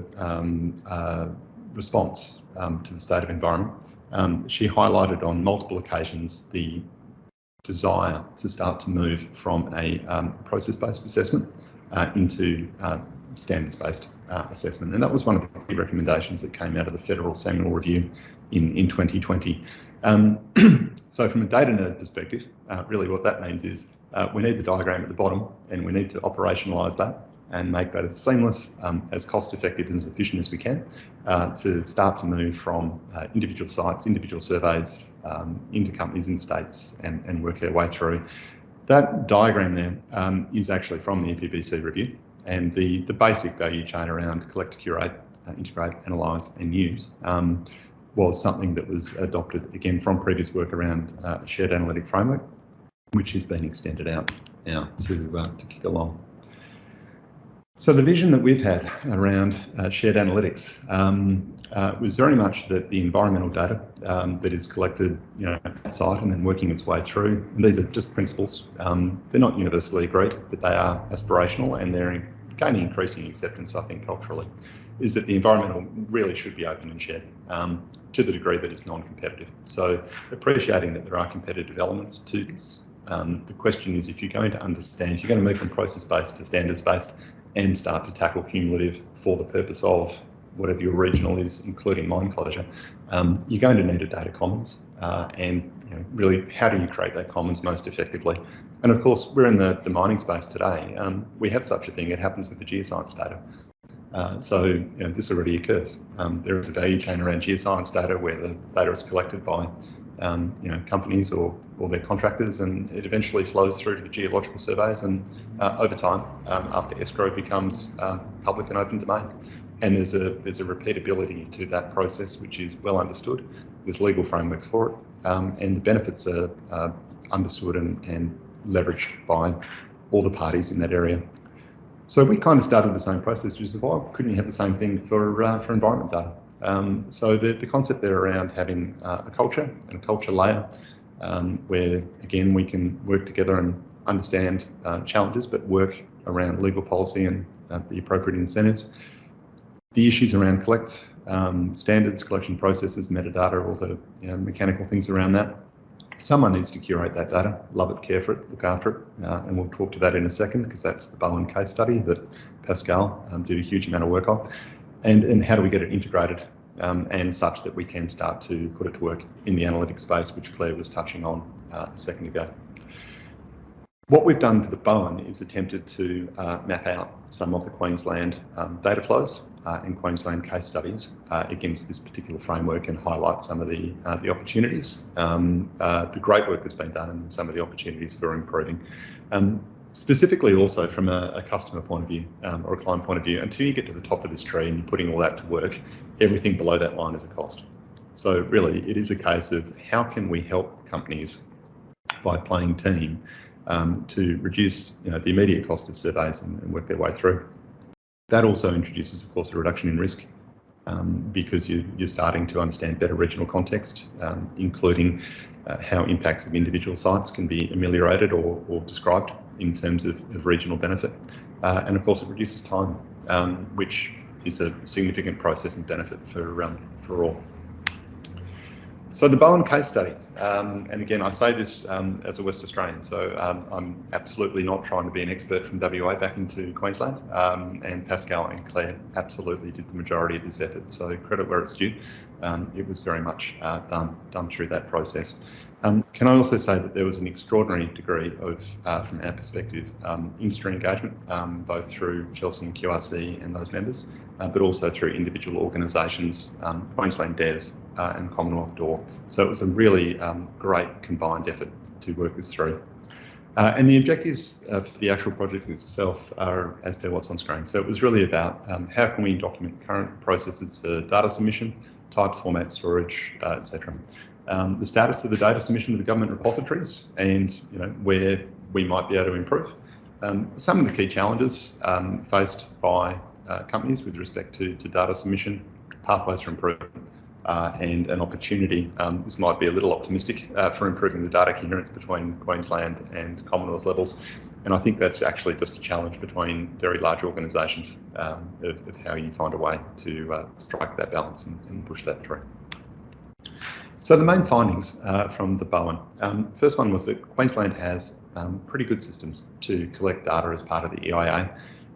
response to the state of environment, she highlighted on multiple occasions the desire to start to move from a process-based assessment into standards-based assessment. And that was one of the key recommendations that came out of the Federal Seminal Review in 2020. So from a data nerd perspective, really what that means is we need the diagram at the bottom, and we need to operationalise that and make that as seamless, as cost-effective and as efficient as we can to start to move from individual sites, individual surveys, into companies and states and work our way through. That diagram there is actually from the EPBC review, and the basic value chain around collect, curate, integrate, analyse and use was something that was adopted again from previous work around a shared analytic framework, which has been extended out now to kick along. So the vision that we've had around shared analytics was very much that the environmental data that is collected, at site and then working its way through, and these are just principles. They're not universally agreed, but they are aspirational and they're gaining increasing acceptance, I think, culturally, is that the environmental really should be open and shared to the degree that it's non-competitive. So appreciating that there are competitive elements to this. The question is, if you're going to understand, you're going to move from process-based to standards-based and start to tackle cumulative for the purpose of whatever your regional is, including mine closure, you're going to need a data commons. And really, how do you create that commons most effectively? And of course, we're in the mining space today. We have such a thing. It happens with the geoscience data. So this already occurs. There is a value chain around geoscience data where the data is collected by companies or their contractors, and it eventually flows through to the geological surveys, and over time, after escrow becomes public and open domain. And there's a repeatability to that process which is well understood. There's legal frameworks for it, and the benefits are understood and leveraged by all the parties in that area. So we kind of started the same process, which is why couldn't you have the same thing for environment data? So the concept there around having a culture and a culture layer where, again, we can work together and understand challenges, but work around legal policy and the appropriate incentives. The issues around collect, standards, collection processes, metadata, all the mechanical things around that. Someone needs to curate that data, love it, care for it, look after it, and we'll talk to that in a second, because that's the Bowen case study that Pascal did a huge amount of work on. And how do we get it integrated and such that we can start to put it to work in the analytics space, which Claire was touching on a second ago. What we've done for the Bowen is attempted to map out some of the Queensland data flows and Queensland case studies against this particular framework, and highlight some of the opportunities, the great work that's been done, and some of the opportunities for improving. Specifically also from a customer point of view or a client point of view, until you get to the top of this tree and you're putting all that to work, everything below that line is a cost. So really it is a case of how can we help companies by playing team to reduce the immediate cost of surveys and work their way through. That also introduces, of course, a reduction in risk because you're starting to understand better regional context, including how impacts of individual sites can be ameliorated or described in terms of regional benefit. And of course, it reduces time, which is a significant processing benefit for all. So the Bowen case study, and again, I say this as a West Australian, so I'm absolutely not trying to be an expert from WA back into Queensland, and Pascal and Claire absolutely did the majority of this effort, so credit where it's due. It was very much done through that process. Can I also say that there was an extraordinary degree of, from our perspective, industry engagement, both through Chelsea and QRC and those members, but also through individual organisations, Queensland DES and Commonwealth DOR. So it was a really great combined effort to work this through. And the objectives for the actual project itself are as per what's on screen. So it was really about how can we document current processes for data submission, types, formats, storage, etc. The status of the data submission to the government repositories, and where we might be able to improve. Some of the key challenges faced by companies with respect to data submission, pathways for improvement, and an opportunity. This might be a little optimistic for improving the data coherence between Queensland and Commonwealth levels. And I think that's actually just a challenge between very large organisations of how you find a way to strike that balance and push that through. So the main findings from the Bowen. First one was that Queensland has pretty good systems to collect data as part of the EIA.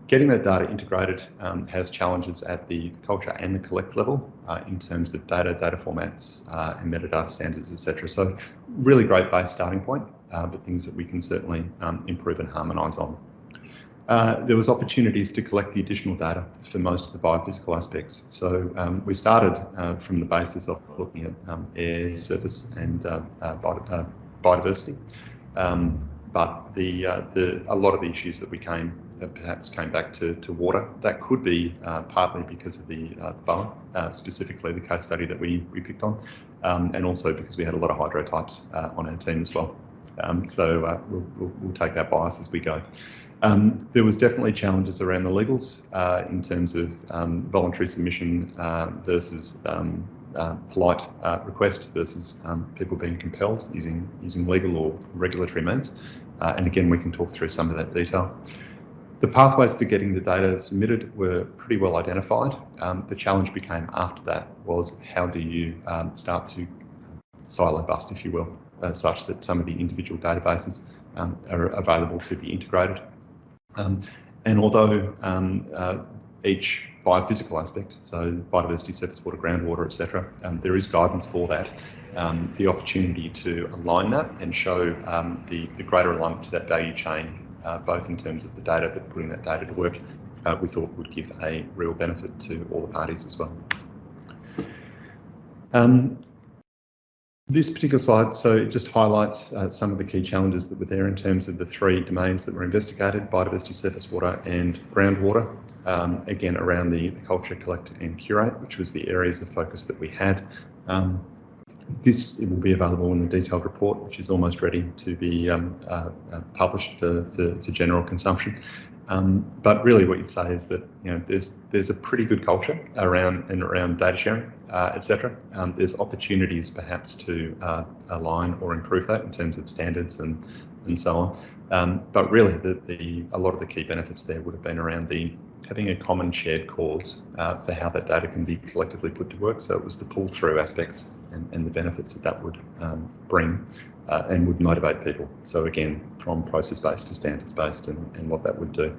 Getting that data integrated has challenges at the culture and the collect level in terms of data formats and metadata standards, etc. So really great base starting point, but things that we can certainly improve and harmonise on. There was opportunities to collect the additional data for most of the biophysical aspects. So we started from the basis of looking at air, surface and biodiversity. But a lot of the issues that we perhaps came back to water. That could be partly because of the Bowen, specifically the case study that we picked on, and also because we had a lot of hydro types on our team as well. So we'll take that bias as we go. There was definitely challenges around the legals in terms of voluntary submission versus polite request versus people being compelled using legal or regulatory means. And again, we can talk through some of that detail. The pathways for getting the data submitted were pretty well identified. The challenge became after that was how do you start to silo bust, if you will, such that some of the individual databases are available to be integrated. And although each biophysical aspect, so biodiversity, surface water, groundwater, etc., there is guidance for that. The opportunity to align that and show the greater alignment to that value chain, both in terms of the data, but putting that data to work, we thought would give a real benefit to all the parties as well. This particular slide, so it just highlights some of the key challenges that were there in terms of the three domains that were investigated: biodiversity, surface water and groundwater. Again, around the culture, collect and curate, which was the areas of focus that we had. It will be available in the detailed report, which is almost ready to be published for general consumption. But really what you'd say is that there's a pretty good culture around data sharing, etc. There's opportunities perhaps to align or improve that in terms of standards and so on. But really a lot of the key benefits there would have been around having a common shared cause for how that data can be collectively put to work. So it was the pull-through aspects and the benefits that would bring and would motivate people. So again, from process-based to standards-based and what that would do.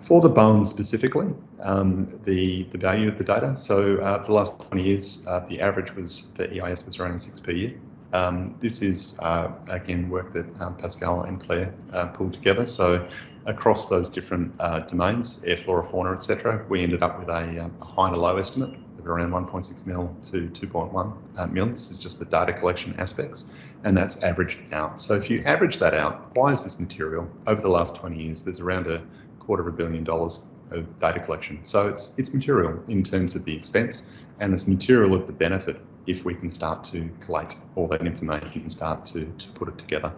For the Bowen specifically, the value of the data. So for the last 20 years, the average for EIS was around 6 per year. This is, again, work that Pascal and Claire pulled together. So across those different domains, air, flora, fauna, etc., we ended up with a high and a low estimate of around 1.6 mil to 2.1 mil. This is just the data collection aspects, and that's averaged out. So if you average that out, why is this material? Over the last 20 years, there's around $250 million of data collection. So it's material in terms of the expense, and it's material of the benefit if we can start to collate all that information and start to put it together.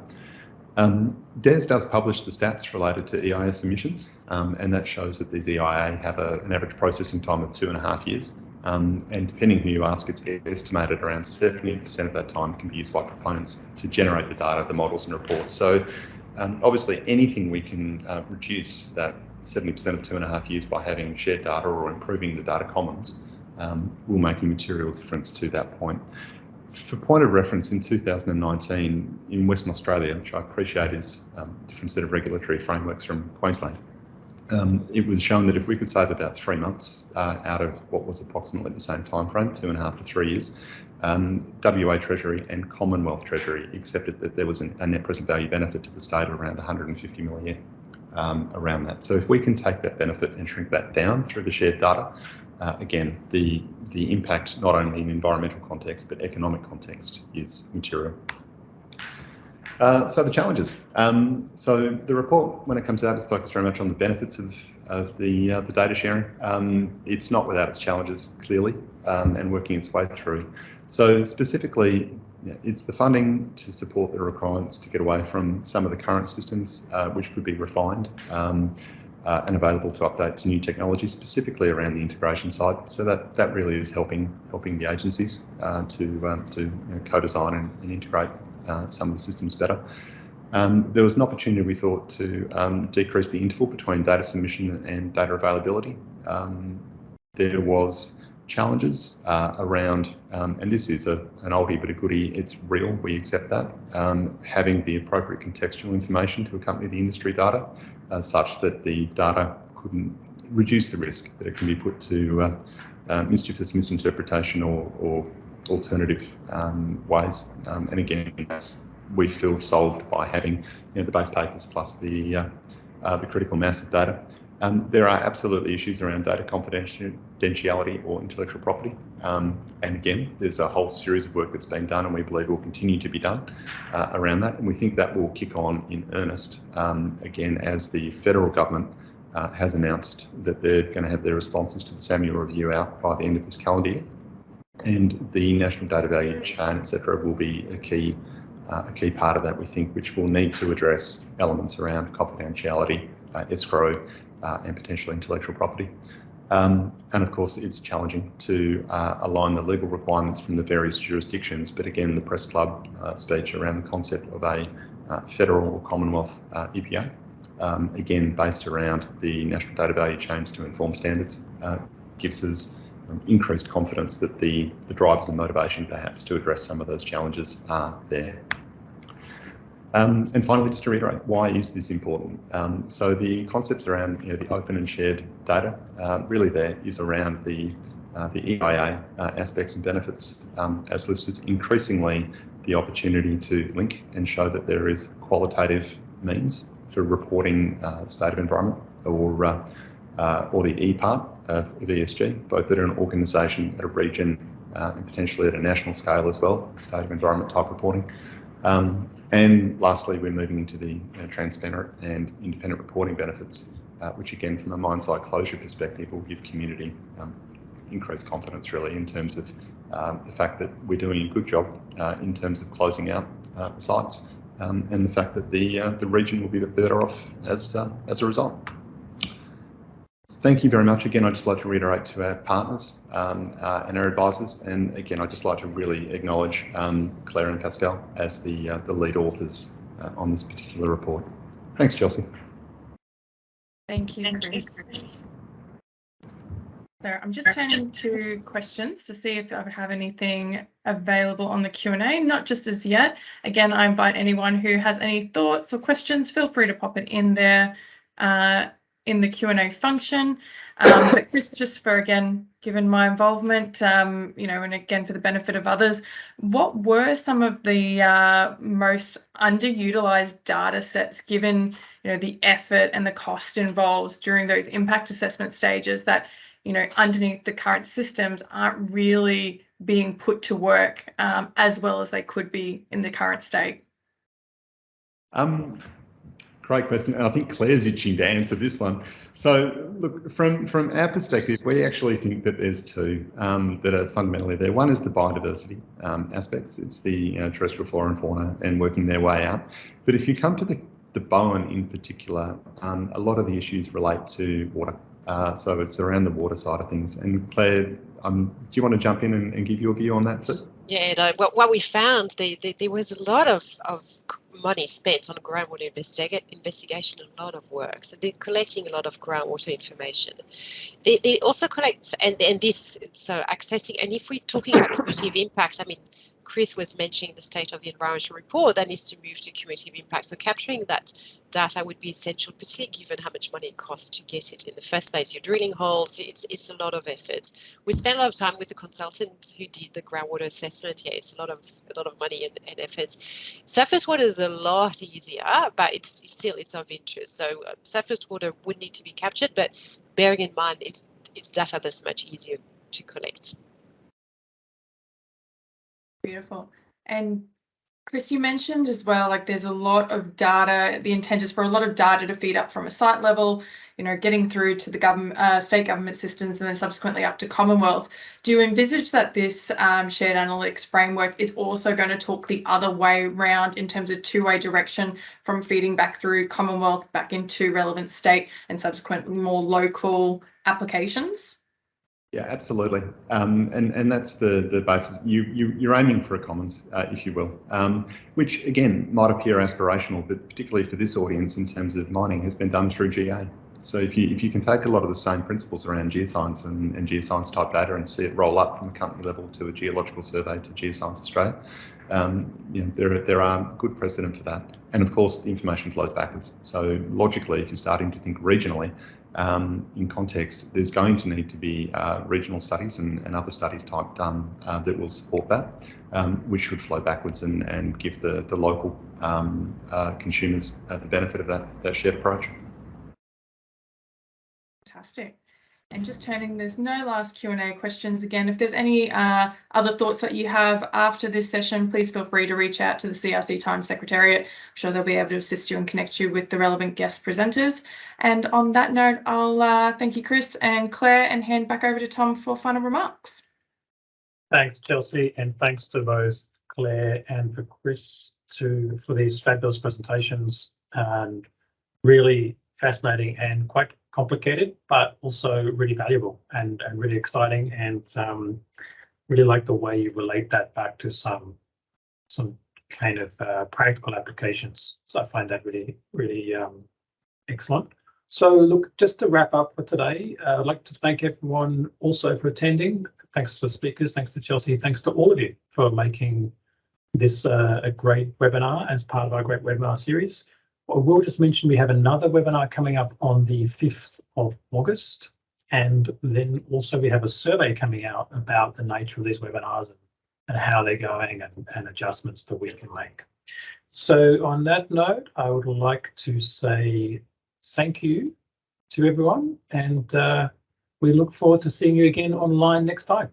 DES does publish the stats related to EIA submissions, and that shows that these EIA have an average processing time of 2.5 years. And depending who you ask, it's estimated around 70% of that time can be used by proponents to generate the data, the models and reports. So obviously anything we can reduce that 70% of 2.5 years by having shared data or improving the data commons will make a material difference to that point. For point of reference, in 2019 in Western Australia, which I appreciate is a different set of regulatory frameworks from Queensland, it was shown that if we could save about 3 months out of what was approximately the same time frame, 2.5 to 3 years, WA Treasury and Commonwealth Treasury accepted that there was a net present value benefit to the state of around 150 million a year around that. So if we can take that benefit and shrink that down through the shared data, again, the impact not only in environmental context but economic context is material. So the challenges. So the report, when it comes out, is focused very much on the benefits of of the data sharing. It's not without its challenges, clearly, and working its way through. So specifically, it's the funding to support the requirements to get away from some of the current systems, which could be refined and available to update to new technology, specifically around the integration side. So that really is helping the agencies to co-design and integrate some of the systems better. There was an opportunity, we thought, to decrease the interval between data submission and data availability. There was challenges around, and this is an oldie but a goodie, it's real, we accept that, having the appropriate contextual information to accompany the industry data such that the data couldn't reduce the risk that it can be put to mischievous misinterpretation or alternative ways. And again, that's, we feel, solved by having the base papers plus the critical mass of data. There are absolutely issues around data confidentiality or intellectual property. And again, there's a whole series of work that's been done, and we believe will continue to be done around that. And we think that will kick on in earnest, again, as the federal government has announced that they're going to have their responses to the SAMU review out by the end of this calendar year. And the national data value chain, etc., will be a key part of that, we think, which will need to address elements around confidentiality, escrow, and potentially intellectual property. And of course, it's challenging to align the legal requirements from the various jurisdictions. But again, the Press Club speech around the concept of a federal or Commonwealth EPA, again, based around the national data value chains to inform standards, gives us increased confidence that the drivers and motivation perhaps to address some of those challenges are there. And finally, just to reiterate, why is this important? So the concepts around the open and shared data, really there is around the EIA aspects and benefits as listed. Increasingly, the opportunity to link and show that there is qualitative means for reporting state of environment or the E part of ESG, both at an organisation, at a region, and potentially at a national scale as well, state of environment type reporting. And lastly, we're moving into the transparent and independent reporting benefits, which again, from a mine-site closure perspective, will give community increased confidence really in terms of the fact that we're doing a good job in terms of closing out sites, and the fact that the region will be better off as a result. Thank you very much. Again, I'd just like to reiterate to our partners and our advisors, and again, I'd just like to really acknowledge Claire and Pascal as the lead authors on this particular report. Thanks, Chelsea. Thank you, Chris. So I'm just turning to questions to see if I have anything available on the Q&A, not just as yet. Again, I invite anyone who has any thoughts or questions, feel free to pop it in there in the Q&A function. But Chris, just for, again, given my involvement, and again, for the benefit of others, what were some of the most underutilized data sets, given, the effort and the cost involved during those impact assessment stages that, underneath the current systems aren't really being put to work as well as they could be in the current state? Great question, and I think Claire's itching to answer this one. So, look, from our perspective, we actually think that there's two that are fundamentally there. One is the biodiversity aspects. It's the terrestrial flora and fauna and working their way out. But if you come to the Bowen in particular, a lot of the issues relate to water. So it's around the water side of things. And Claire, do you want to jump in and give your view on that too? Yeah, no, what we found, there was a lot of money spent on groundwater investigation, a lot of work. So they're collecting a lot of groundwater information. They also collect, and this, so accessing, and if we're talking about cumulative impact, I mean, Chris was mentioning the state of the environmental report that needs to move to cumulative impact. So capturing that data would be essential, particularly given how much money it costs to get it in the first place. You're drilling holes, it's a lot of effort. We spent a lot of time with the consultants who did the groundwater assessment. Yeah, it's a lot of money and effort. Surface water is a lot easier, but it's of interest. So surface water would need to be captured, but bearing in mind it's data that's much easier to collect. Beautiful. And Chris, you mentioned as well, like there's a lot of data, the intent is for a lot of data to feed up from a site level, getting through to the state government systems and then subsequently up to Commonwealth. Do you envisage that this shared analytics framework is also going to talk the other way around in terms of two-way direction from feeding back through Commonwealth back into relevant state and subsequently more local applications? Yeah, absolutely, and that's the basis. You're aiming for a commons, if you will, which again might appear aspirational, but particularly for this audience in terms of mining, has been done through GA. So if you can take a lot of the same principles around geoscience and geoscience type data and see it roll up from the company level to a geological survey to Geoscience Australia, there are good precedent for that. And of course, the information flows backwards. So logically, if you're starting to think regionally, in context, there's going to need to be regional studies and other studies type done that will support that, which should flow backwards and give the local consumers the benefit of that shared approach. Fantastic. And just turning, there's no last Q&A questions. Again, if there's any other thoughts that you have after this session, please feel free to reach out to the CRC Times Secretariat. I'm sure they'll be able to assist you and connect you with the relevant guest presenters. And on that note, I'll thank you, Chris and Claire, and hand back over to Tom for final remarks. Thanks, Chelsea, and thanks to both Claire and for Chris for these fabulous presentations, and really fascinating and quite complicated, but also really valuable and really exciting, and really like the way you relate that back to some kind of practical applications. So I find that really excellent. So look, just to wrap up for today, I'd like to thank everyone also for attending. Thanks to the speakers, thanks to Chelsea, thanks to all of you for making this a great webinar as part of our great webinar series. I will just mention we have another webinar coming up on the 5th of August, and then also we have a survey coming out about the nature of these webinars and how they're going and adjustments that we can make. So on that note, I would like to say thank you to everyone, and we look forward to seeing you again online next time.